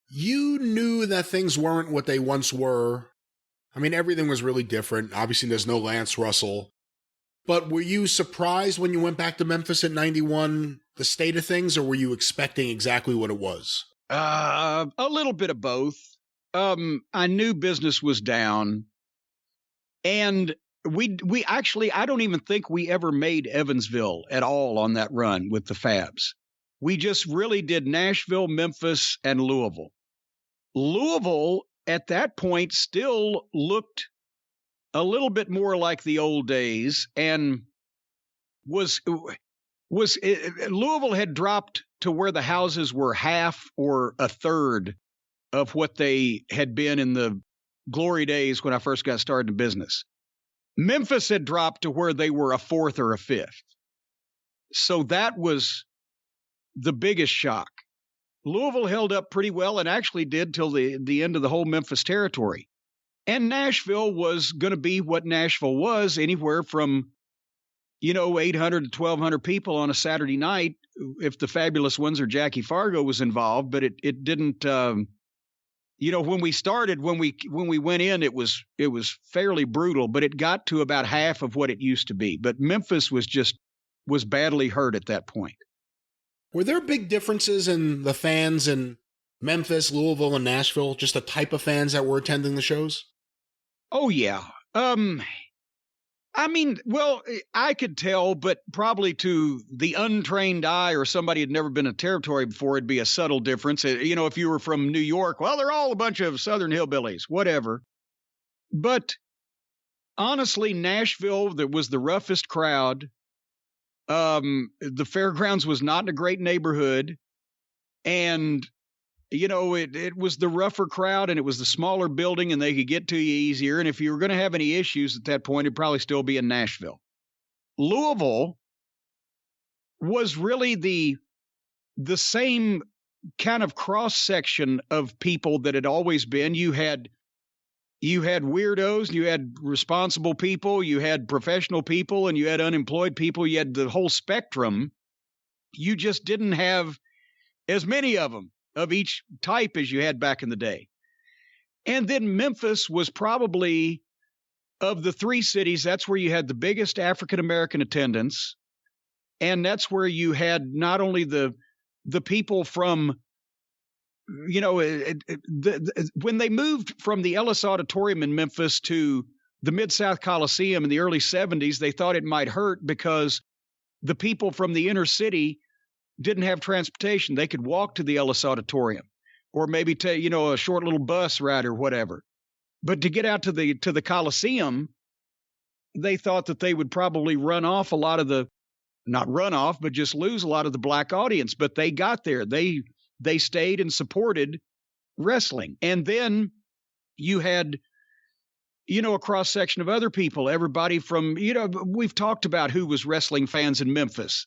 You knew that things weren't what they once were. I mean, everything was really different. Obviously, there's no Lance Russell. But were you surprised when you went back to Memphis at 91, the state of things, or were you expecting exactly what it was? A little bit of both. I knew business was down, and we actually, I don't even think we ever made Evansville at all on that run with the Fabs. We just really did Nashville, Memphis, and Louisville. Louisville at that point still looked a little bit more like the old days, and Louisville had dropped to where the houses were half or a third of what they had been in the glory days when I first got started in business. Memphis had dropped to where they were a fourth or a fifth. So that was the biggest shock. Louisville held up pretty well and actually did till the end of the whole Memphis territory. And Nashville was going to be what Nashville was, anywhere from, 800 to 1,200 people on a Saturday night if the Fabulous Ones or Jackie Fargo was involved. But it didn't, when we started, when we went in, it was fairly brutal, but it got to about half of what it used to be. But Memphis was badly hurt at that point. Were there big differences in the fans in Memphis, Louisville, and Nashville? Just the type of fans that were attending the shows? Oh, yeah. I could tell, but probably to the untrained eye or somebody who'd never been in a territory before, it'd be a subtle difference. If you were from New York, well, they're all a bunch of Southern hillbillies, whatever. But honestly, Nashville, that was the roughest crowd. The fairgrounds was not in a great neighborhood. And it was the rougher crowd, and it was the smaller building, and they could get to you easier. And if you were going to have any issues at that point, it'd probably still be in Nashville. Louisville was really the same kind of cross section of people that had always been. You had weirdos, you had responsible people, you had professional people, and you had unemployed people. You had the whole spectrum. You just didn't have as many of them of each type as you had back in the day. And then Memphis was probably, of the three cities, that's where you had the biggest African-American attendance. And that's where you had not only the people from, when they moved from the Ellis Auditorium in Memphis to the Mid-South Coliseum in the early 70s, they thought it might hurt because the people from the inner city didn't have transportation. They could walk to the Ellis Auditorium or maybe take, a short little bus ride or whatever. But to get out to the Coliseum, they thought that they would probably run off a lot of not run off, but just lose a lot of the black audience. But they got there. They stayed and supported wrestling. And then you had, a cross section of other people, everybody from, we've talked about who was wrestling fans in Memphis.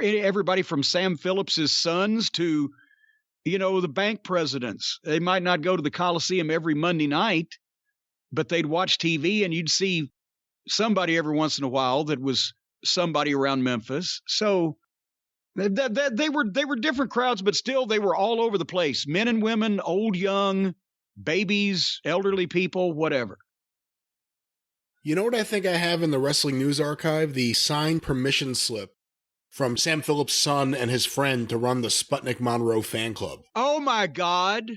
Everybody from Sam Phillips's sons to, the bank presidents. They might not go to the Coliseum every Monday night, but they'd watch TV, and you'd see somebody every once in a while that was somebody around Memphis. So they were different crowds, but still they were all over the place. Men and women, old, young, babies, elderly people, whatever. You know what I think I have in the Wrestling News Archive? The signed permission slip from Sam Phillips' son and his friend to run the Sputnik Monroe fan club. Oh my God.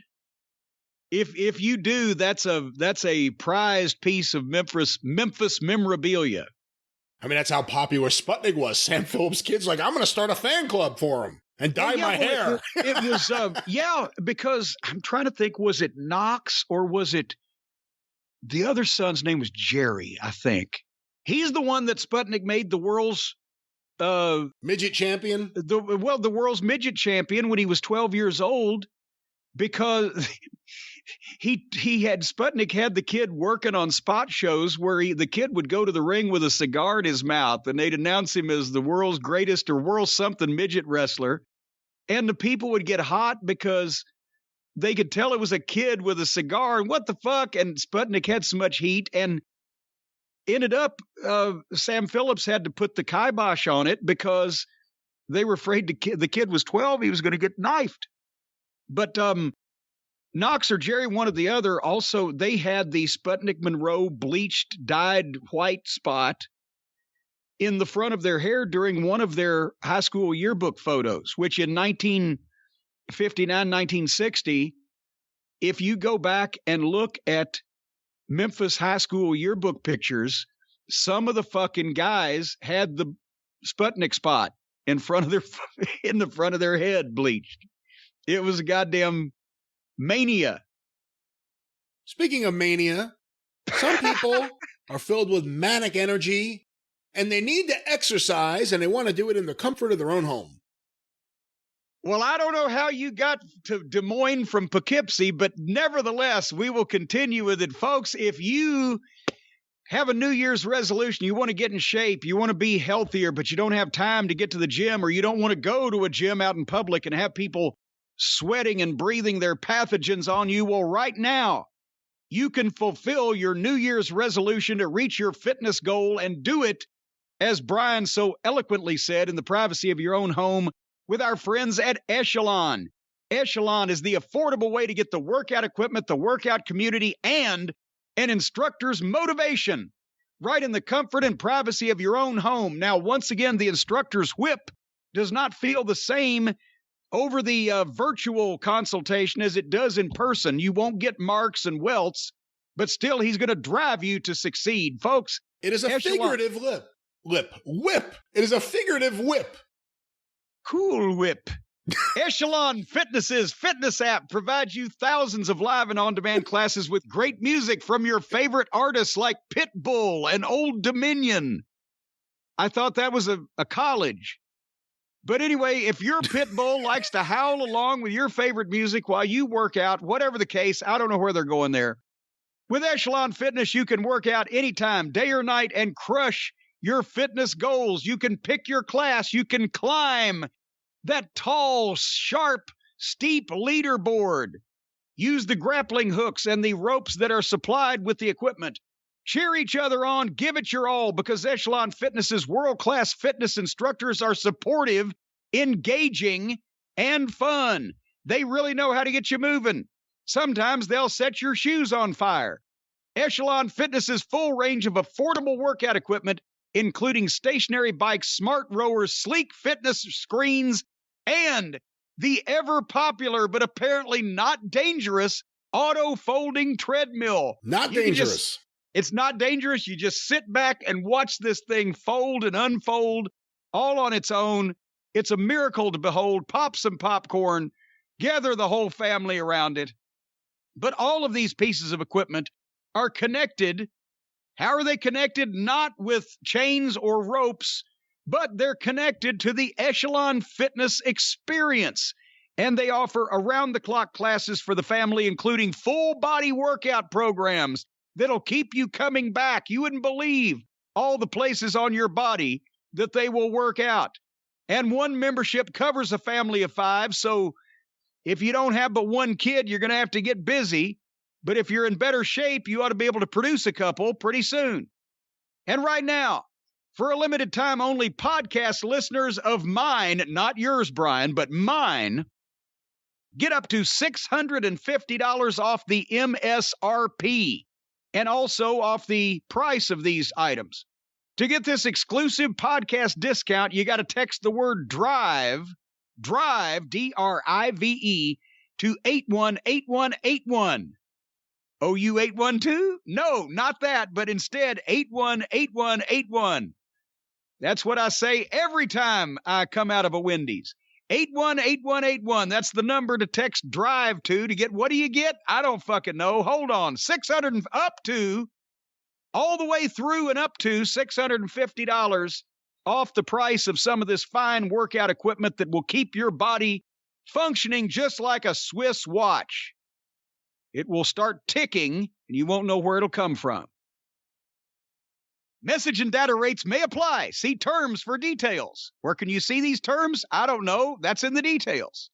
If you do, that's a prized piece of Memphis memorabilia. I mean, that's how popular Sputnik was. Sam Phillips' kid's like, I'm going to start a fan club for him and dye my hair. It was, because I'm trying to think, was it Knox or was it the other son's name was Jerry, I think. He's the one that Sputnik made the world's midget champion. The world's midget champion when he was 12 years old, because Sputnik had the kid working on spot shows where the kid would go to the ring with a cigar in his mouth, and they'd announce him as the world's greatest or world something midget wrestler. And the people would get hot because they could tell it was a kid with a cigar, and what the fuck? And Sputnik had so much heat, and ended up, Sam Phillips had to put the kibosh on it because they were afraid the kid was 12. He was going to get knifed. But Knox or Jerry, one or the other, also, they had the Sputnik Monroe bleached, dyed white spot in the front of their hair during one of their high school yearbook photos, which in 1959, 1960, if you go back and look at Memphis high school yearbook pictures, some of the fucking guys had the Sputnik spot in the front of their head bleached. It was a goddamn mania. Speaking of mania, some people are filled with manic energy and they need to exercise and they want to do it in the comfort of their own home. Well, I don't know how you got to Des Moines from Poughkeepsie, but nevertheless, we will continue with it. Folks, if you have a New Year's resolution, you want to get in shape, you want to be healthier, but you don't have time to get to the gym, or you don't want to go to a gym out in public and have people sweating and breathing their pathogens on you, well, right now, you can fulfill your New Year's resolution to reach your fitness goal and do it, as Brian so eloquently said, in the privacy of your own home with our friends at Echelon. Echelon is the affordable way to get the workout equipment, the workout community, and an instructor's motivation right in the comfort and privacy of your own home. Now, once again, the instructor's whip does not feel the same over the virtual consultation as it does in person. You won't get marks and welts, but still he's going to drive you to succeed. Folks, it is a Echelon. figurative whip. It is a figurative whip. Cool Whip. Echelon Fitness's fitness app provides you thousands of live and on-demand classes with great music from your favorite artists like Pitbull and Old Dominion. I thought that was a college. But anyway, if your Pitbull likes to howl along with your favorite music while you work out, whatever the case, I don't know where they're going there. With Echelon Fitness, you can work out anytime, day or night, and crush your fitness goals. You can pick your class. You can climb that tall, sharp, steep leaderboard. Use the grappling hooks and the ropes that are supplied with the equipment. Cheer each other on, give it your all, because Echelon Fitness's world-class fitness instructors are supportive, engaging, and fun. They really know how to get you moving. Sometimes they'll set your shoes on fire. Echelon Fitness's full range of affordable workout equipment, including stationary bikes, smart rowers, sleek fitness screens, and the ever-popular but apparently not dangerous auto-folding treadmill. Not dangerous. It's not dangerous. You just sit back and watch this thing fold and unfold all on its own. It's a miracle to behold. Pop some popcorn. Gather the whole family around it. But all of these pieces of equipment are connected. How are they connected? Not with chains or ropes, but they're connected to the Echelon Fitness experience. And they offer around-the-clock classes for the family, including full-body workout programs that'll keep you coming back. You wouldn't believe all the places on your body that they will work out. And one membership covers a family of 5, so if you don't have but one kid, you're going to have to get busy. But if you're in better shape, you ought to be able to produce a couple pretty soon. And right now, for a limited time only, podcast listeners of mine, not yours, Brian, but mine, get up to $650 off the MSRP and also off the price of these items. To get this exclusive podcast discount, you got to text the word DRIVE, D-R-I-V-E, to 818181. OU 812? No, not that, but instead 818181. That's what I say every time I come out of a Wendy's. 818181. That's the number to text DRIVE to get. What do you get? I don't fucking know. Hold on. 600 up to, all the way through and up to $650 off the price of some of this fine workout equipment that will keep your body functioning just like a Swiss watch. It will start ticking, and you won't know where it'll come from. Message and data rates may apply. See terms for details. Where can you see these terms? I don't know. That's in the details.